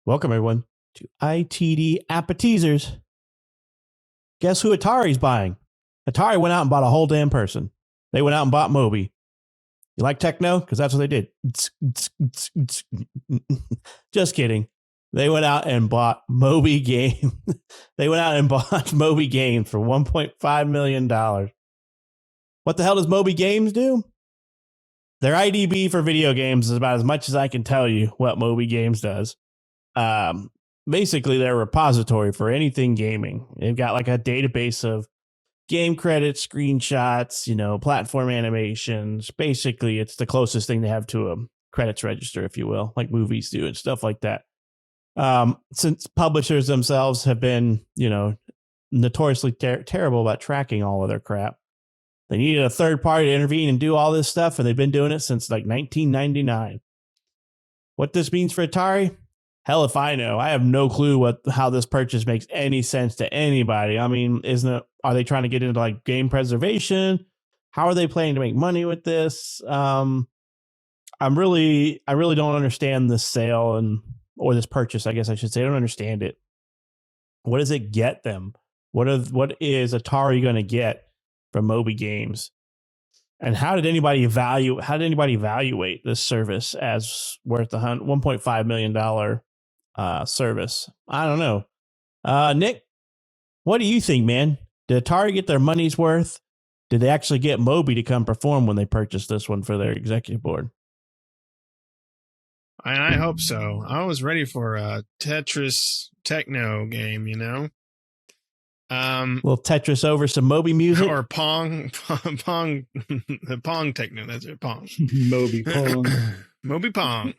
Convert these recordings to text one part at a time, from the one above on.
Welcome, everyone, to ITD Appetizers. Guess who Atari's buying? Atari went out and bought a whole damn person. They went out and bought Moby. You like techno? Because that's what they did. Just kidding. They went out and bought MobyGames. They went out and bought MobyGames for $1.5 million. What the hell does MobyGames do? Their IDB for video games is about as much as I can tell you what MobyGames does. Basically, they're a repository for anything gaming. They've got like a database of game credits, screenshots, platform animations. Basically, it's the closest thing they have to a credits register, if you will, like movies do and stuff like that. Since publishers themselves have been, notoriously terrible about tracking all of their crap, they needed a third party to intervene and do all this stuff, and they've been doing it since like 1999. What this means for Atari? Hell if I know. I have no clue how this purchase makes any sense to anybody. I mean, are they trying to get into like game preservation? How are they planning to make money with this? I really don't understand this sale or this purchase, I guess I should say. I don't understand it. What does it get them? What is Atari going to get from MobyGames? And how did anybody evaluate this service as worth the $1.5 million service? I don't know. Nick, what do you think, man? Did Atari get their money's worth? Did they actually get Moby to come perform when they purchased this one for their executive board? I hope so. I was ready for a Tetris techno game, Little Tetris over some Moby music, or Pong, the Pong techno. That's it, Pong. Moby Pong. Moby Pong.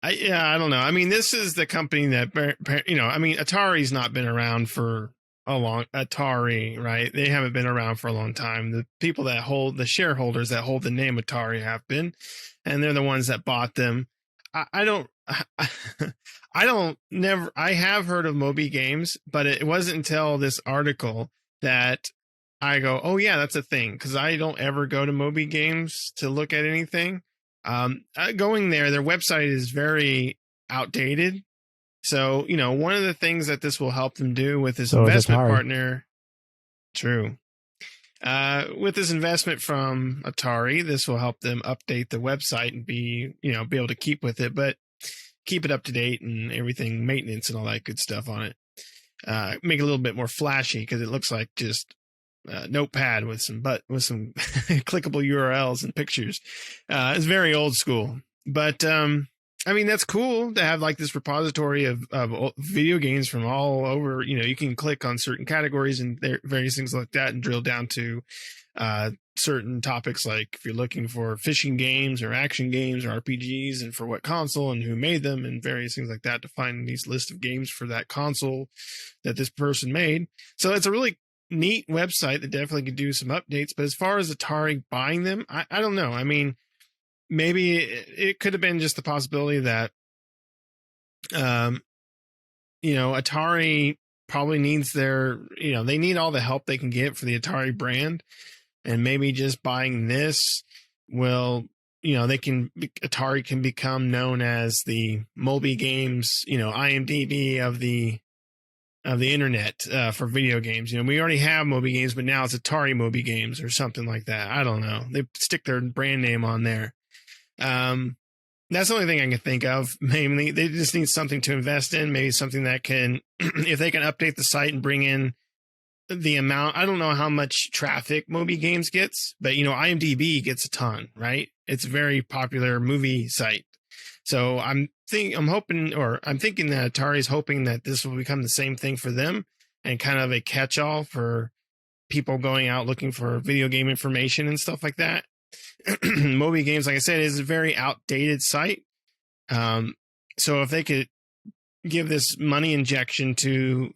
I don't know. I mean, this is the company that, Atari's not been around for a long. Atari, right? They haven't been around for a long time. The people that hold the shareholders that hold the name Atari have been, and they're the ones that bought them. I have heard of MobyGames, but it wasn't until this article that I go, oh yeah, that's a thing. Cause I don't ever go to MobyGames to look at anything. Going there, their website is very outdated. So, one of the things that this will help them do with this investment partner. True. With this investment from Atari, this will help them update the website and be able to keep with it, but keep it up to date and everything, maintenance and all that good stuff on it. Make it a little bit more flashy because it looks like just notepad with some clickable URLs and pictures. It's very old school, but that's cool to have like this repository of video games from all over. You can click on certain categories and various things like that and drill down to certain topics, like if you're looking for fishing games or action games or RPGs and for what console and who made them and various things like that, to find these list of games for that console that this person made. So it's a really neat website that definitely could do some updates. But as far as Atari buying them, I don't know. I mean, maybe it could have been just the possibility that, Atari probably needs they need all the help they can get for the Atari brand. And maybe just buying this will, Atari can become known as the MobyGames, IMDB of the internet for video games. We already have MobyGames, but now it's Atari MobyGames or something like that. I don't know. They stick their brand name on there. That's the only thing I can think of. Mainly, they just need something to invest in. Maybe something that can, if they can update the site and bring in the amount. I don't know how much traffic MobyGames gets, but IMDb gets a ton, right? It's a very popular movie site. So I'm thinking that Atari's hoping that this will become the same thing for them and kind of a catch-all for people going out looking for video game information and stuff like that. MobyGames, like I said, is a very outdated site. So if they could give this money injection to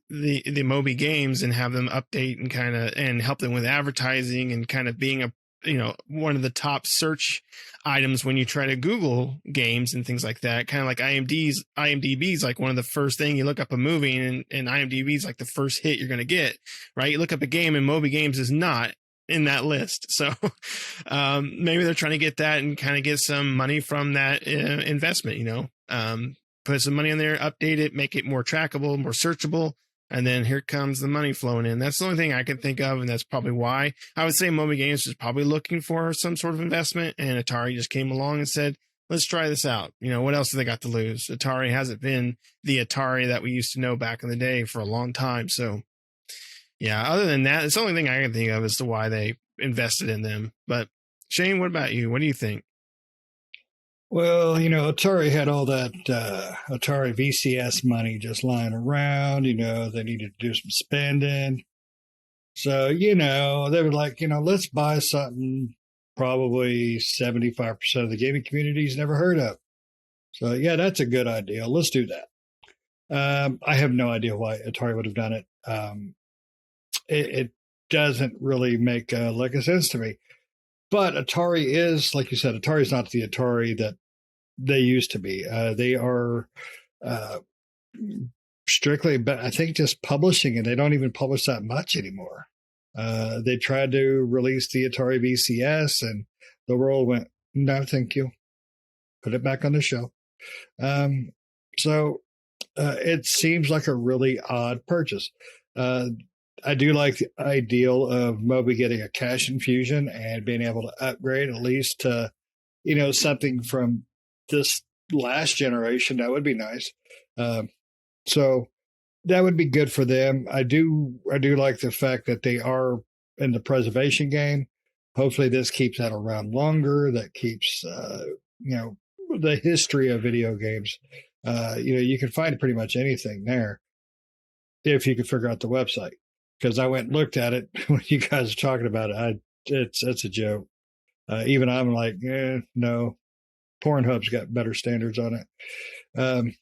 the MobyGames and have them update and help them with advertising and kind of being one of the top search items when you try to Google games and things like that, kind of like IMDb is like one of the first thing you look up a movie and IMDb is like the first hit you're going to get, right? You look up a game and MobyGames is not. in that list. So maybe they're trying to get that and kind of get some money from that investment, put some money in there, update it, make it more trackable, more searchable. And then here comes the money flowing in. That's the only thing I can think of. And that's probably why I would say MobyGames was probably looking for some sort of investment. And Atari just came along and said, let's try this out. What else have they got to lose? Atari hasn't been the Atari that we used to know back in the day for a long time. So yeah, other than that, it's the only thing I can think of as to why they invested in them. But Shane, what about you? What do you think? Well, Atari had all that Atari VCS money just lying around. They needed to do some spending. So, they were like, let's buy something probably 75% of the gaming community's never heard of. So, yeah, that's a good idea. Let's do that. I have no idea why Atari would have done it. It doesn't really make like a sense to me. But Atari is, like you said, Atari is not the Atari that they used to be. They are strictly, but I think just publishing, and they don't even publish that much anymore. They tried to release the Atari VCS, and the world went, no, thank you. Put it back on the shelf. So it seems like a really odd purchase. I do like the ideal of Moby getting a cash infusion and being able to upgrade at least to, something from this last generation. That would be nice. So that would be good for them. I do like the fact that they are in the preservation game. Hopefully this keeps that around longer. That keeps, the history of video games. You can find pretty much anything there if you can figure out the website. Because I went and looked at it when you guys are talking about it. It's a joke. Even I'm like, no. Pornhub's got better standards on it.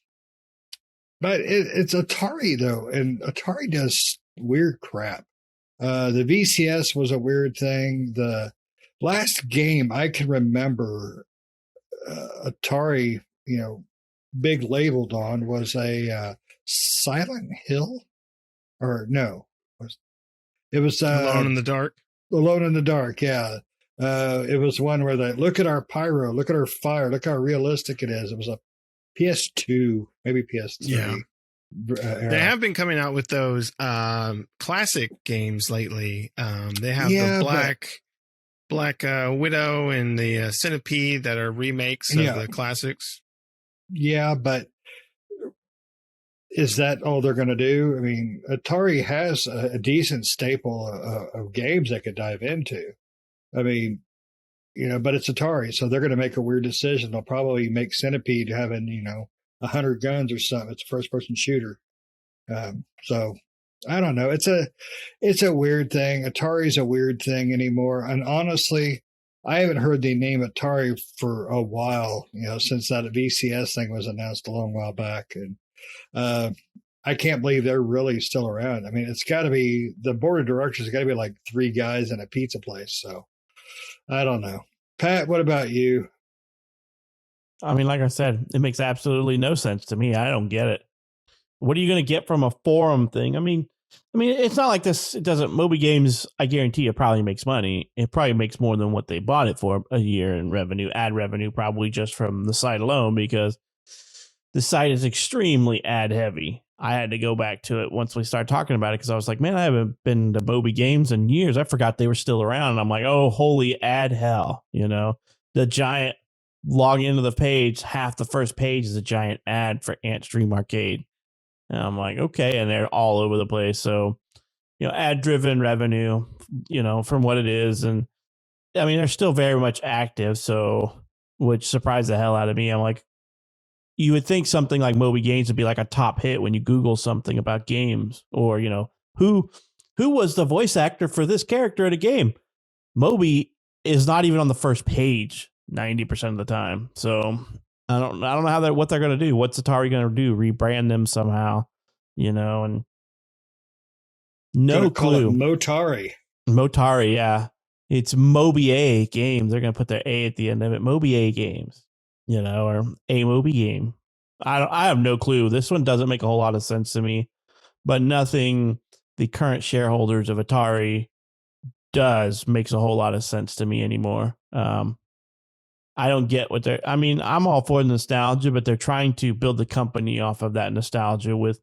But it's Atari, though, and Atari does weird crap. The VCS was a weird thing. The last game I can remember Atari, big labeled on was a Silent Hill? Or no. It was Alone in the Dark. Alone in the Dark, yeah. It was one where they look at our pyro, look at our fire, look how realistic it is. It was a PS2, maybe PS3. Yeah. They have been coming out with those classic games lately. They have the Black Widow and the Centipede that are remakes of the classics. Yeah, but is that all they're going to do? I mean, Atari has a decent staple of games they could dive into. I mean, but it's Atari, so they're going to make a weird decision. They'll probably make Centipede having, 100 guns or something. It's a first-person shooter. So I don't know. It's a weird thing. Atari's a weird thing anymore. And honestly, I haven't heard the name Atari for a while, since that VCS thing was announced a long while back. And I can't believe they're really still around. I mean, it's got to be, the board of directors has got to be like 3 guys in a pizza place. So I don't know. Pat, what about you? I mean, like I said, it makes absolutely no sense to me. I don't get it. What are you going to get from a forum thing? I mean, it's not like this. It doesn't. MobyGames, I guarantee it probably makes money. It probably makes more than what they bought it for a year in revenue, ad revenue, probably just from the site alone, because the site is extremely ad heavy. I had to go back to it once we started talking about it because I was like, man, I haven't been to MobyGames in years. I forgot they were still around. And I'm like, oh, holy ad hell. The giant log into the page. Half the first page is a giant ad for Ant Stream Arcade. And I'm like, okay. And they're all over the place. So, ad driven revenue, from what it is. And I mean, they're still very much active. So, which surprised the hell out of me. I'm like, you would think something like MobyGames would be like a top hit when you Google something about games, or, who was the voice actor for this character in a game? Moby is not even on the first page 90% of the time. So I don't know what they're going to do. What's Atari going to do? Rebrand them somehow, and no clue. Motari. Yeah. It's Moby Games. They're going to put their A at the end of it. Moby Games. Or a Moby game. I have no clue. This one doesn't make a whole lot of sense to me, but nothing the current shareholders of Atari does makes a whole lot of sense to me anymore. I don't get what they're. I mean, I'm all for nostalgia, but they're trying to build the company off of that nostalgia with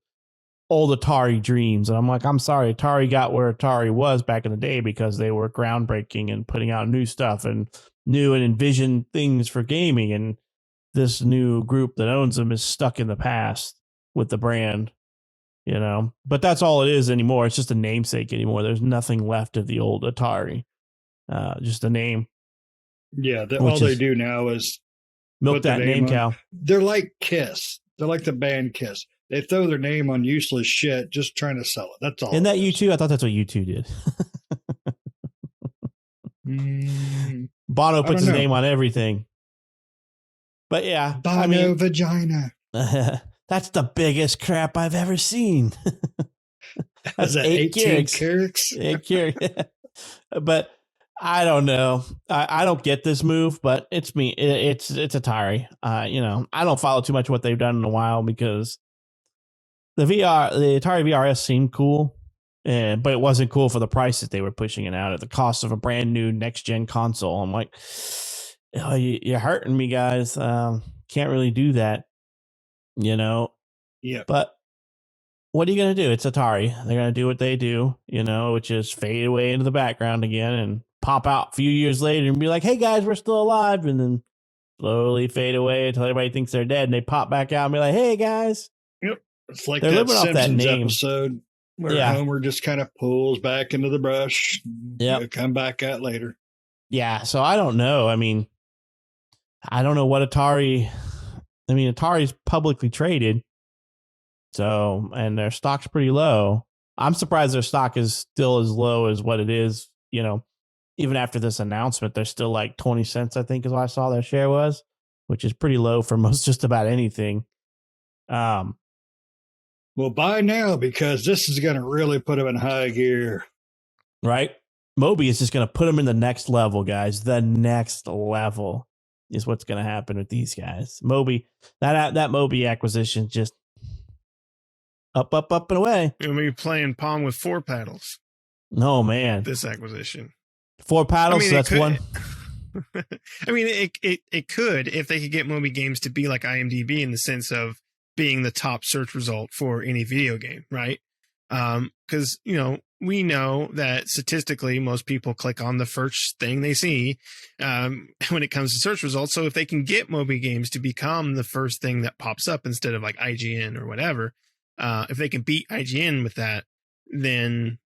old Atari dreams. And I'm like, I'm sorry, Atari got where Atari was back in the day because they were groundbreaking and putting out new stuff and new and envisioned things for gaming. And this new group that owns them is stuck in the past with the brand, you know. But that's all it is anymore. It's just a namesake anymore. There's nothing left of the old Atari, just a name. Yeah, all they do now is Milk that name cow. They're like Kiss. They're like the band Kiss. They throw their name on useless shit just trying to sell it. That's all. Isn't that U2? I thought that's what U2 did. Bono puts his name on everything. But yeah. Bono vagina. That's the biggest crap I've ever seen. That's 18 carats. 8 carats. But I don't know. I don't get this move, but it's me. It's Atari. You know, I don't follow too much what they've done in a while because the Atari VRS seemed cool, but it wasn't cool for the price that they were pushing it out at the cost of a brand new next gen console. I'm like, oh, you're hurting me, guys. Can't really do that, you know. Yeah. But what are you gonna do? It's Atari. They're gonna do what they do, you know, which is fade away into the background again and pop out a few years later and be like, "Hey guys, we're still alive," and then slowly fade away until everybody thinks they're dead, and they pop back out and be like, "Hey guys." Yep. It's like they're that living off that Simpsons name episode where Homer just kind of pulls back into the brush. Yeah, come back out later. Yeah, so I don't know. I mean, I don't know what Atari. I mean, Atari's publicly traded, so and their stock's pretty low. I'm surprised their stock is still as low as what it is. You know, even after this announcement, they're still like 20 cents. I think is what I saw their share was, which is pretty low for most just about anything. Well, buy now because this is going to really put them in high gear. Right? Moby is just going to put them in the next level, guys. The next level is what's going to happen with these guys. Moby, that Moby acquisition just up and away. You're going to be playing Pong with 4 paddles. Oh, man. This acquisition. 4 paddles, so that's one. I mean, it could if they could get MobyGames to be like IMDB in the sense of being the top search result for any video game, right? Because, you know, we know that statistically most people click on the first thing they see when it comes to search results. So if they can get MobyGames to become the first thing that pops up instead of like IGN or whatever, if they can beat IGN with that, then,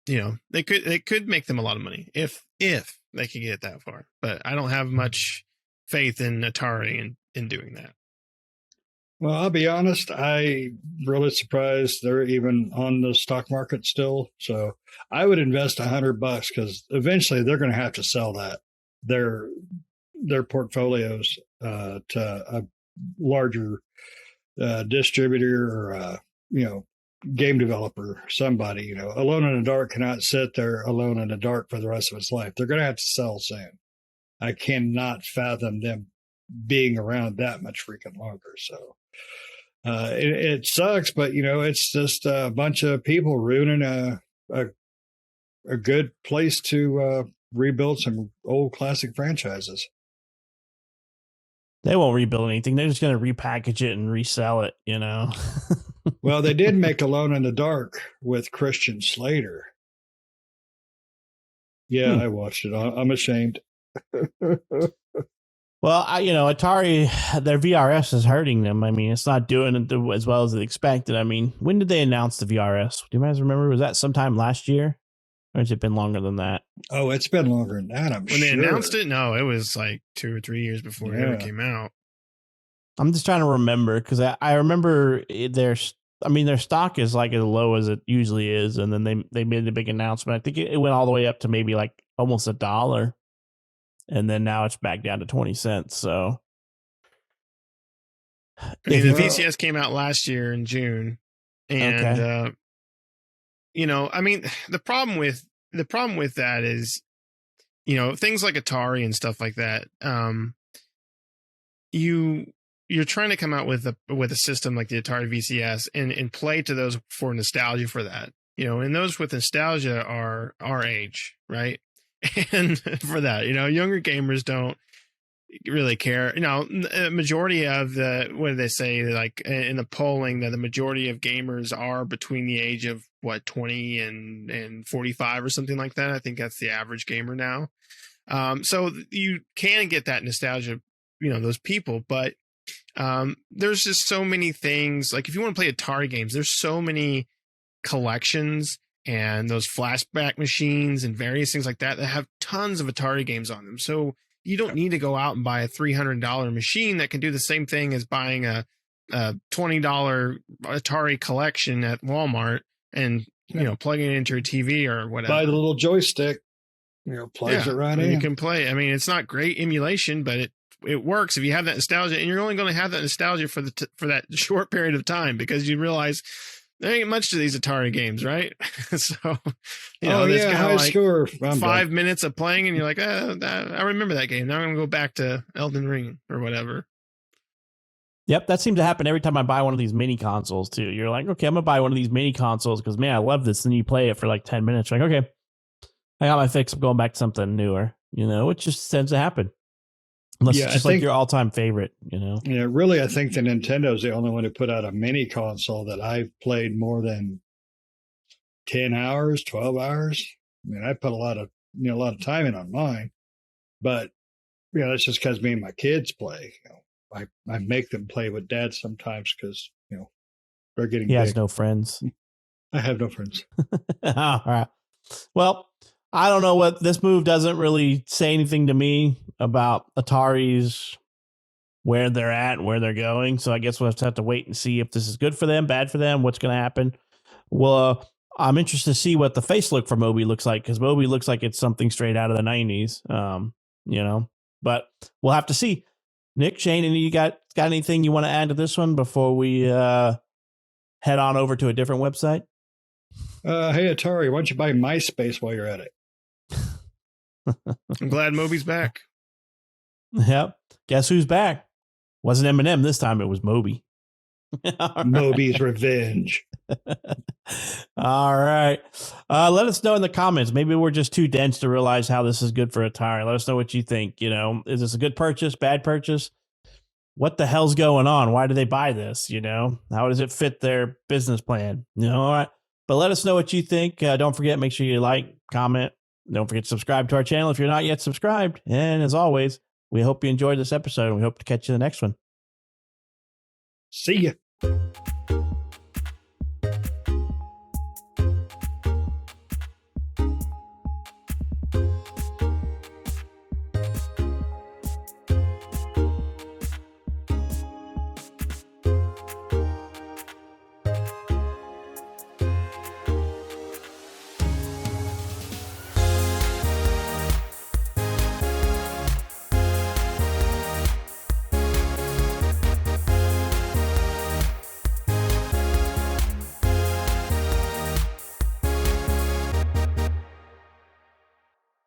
you know, they could make them a lot of money if they could get that far. But I don't have much faith in Atari in doing that. Well, I'll be honest, I'm really surprised they're even on the stock market still. So I would invest $100 because eventually they're going to have to sell that their portfolios to a larger distributor or you know, game developer, somebody. You know, Alone in the Dark cannot sit there alone in the dark for the rest of its life. They're going to have to sell soon. I cannot fathom them being around that much freaking longer. So it sucks, but you know, it's just a bunch of people ruining a good place to rebuild some old classic franchises. They won't rebuild anything. They're just going to repackage it and resell it, you know. Well, they did make Alone in the Dark with Christian Slater. Yeah, I watched it. I'm ashamed. Well, Atari, their VRS is hurting them. I mean, it's not doing it as well as they expected. I mean, when did they announce the VRS? Do you guys remember? Was that sometime last year? Or has it been longer than that? Oh, it's been longer than that, I'm when sure. When they announced it, no, it was like 2 or 3 years before it ever came out. I'm just trying to remember because I remember their stock is like as low as it usually is. And then they made the big announcement. I think it went all the way up to maybe like almost $1. And then now it's back down to 20 cents. So the VCS came out last year in June. And, you know, I mean, the problem with that is, you know, things like Atari and stuff like that. You're trying to come out with a system like the Atari VCS and play to those for nostalgia for that, you know, and those with nostalgia are our age, right? and for that, younger gamers don't really care. Majority of what do they say? Like in the polling, that the majority of gamers are between the age of 20 and 45 or something like that. I think that's the average gamer now. So you can get that nostalgia, those people, but there's just so many things. Like if you want to play Atari games, there's so many collections and those flashback machines and various things like that have tons of Atari games on them. So you don't need to go out and buy a $300 machine that can do the same thing as buying a $20 Atari collection at Walmart and, plugging it into your TV or whatever. Buy the little joystick, plugs it right in. You can play. I mean, it's not great emulation, but it works if you have that nostalgia, and you're only going to have that nostalgia for that short period of time, because you realize there ain't much to these Atari games, right? So, high score. 5 minutes of playing, and you're like, I remember that game. Now I'm going to go back to Elden Ring or whatever. Yep, that seems to happen every time I buy one of these mini consoles, too. You're like, okay, I'm going to buy one of these mini consoles because, man, I love this. And you play it for like 10 minutes. You're like, okay, I got my fix. I'm going back to something newer, it just tends to happen. Unless it's just like your all-time favorite, Yeah, really, I think the Nintendo's the only one who put out a mini console that I've played more than 10 hours, 12 hours. I mean, I put a lot of time in on mine, but that's just because me and my kids play. I make them play with Dad sometimes because they're getting. He big. has no friends. I have no friends. All right. Well, I don't know what this move doesn't really say anything to me about Atari's where they're at, where they're going. So I guess we'll have to wait and see if this is good for them, bad for them, what's going to happen. Well, I'm interested to see what the face look for Moby looks like, because Moby looks like it's something straight out of the 90s, but we'll have to see. Nick, Shane, and you got anything you want to add to this one before we head on over to a different website? Hey, Atari, why don't you buy MySpace while you're at it? I'm glad Moby's back. Yep. Guess who's back? Wasn't Eminem this time. It was Moby. Moby's revenge. All right. Let us know in the comments. Maybe we're just too dense to realize how this is good for Atari. Let us know what you think. Is this a good purchase, bad purchase? What the hell's going on? Why do they buy this? How does it fit their business plan? All right. But let us know what you think. Don't forget, make sure you like, comment. Don't forget to subscribe to our channel if you're not yet subscribed. And as always, we hope you enjoyed this episode, and we hope to catch you in the next one. See ya.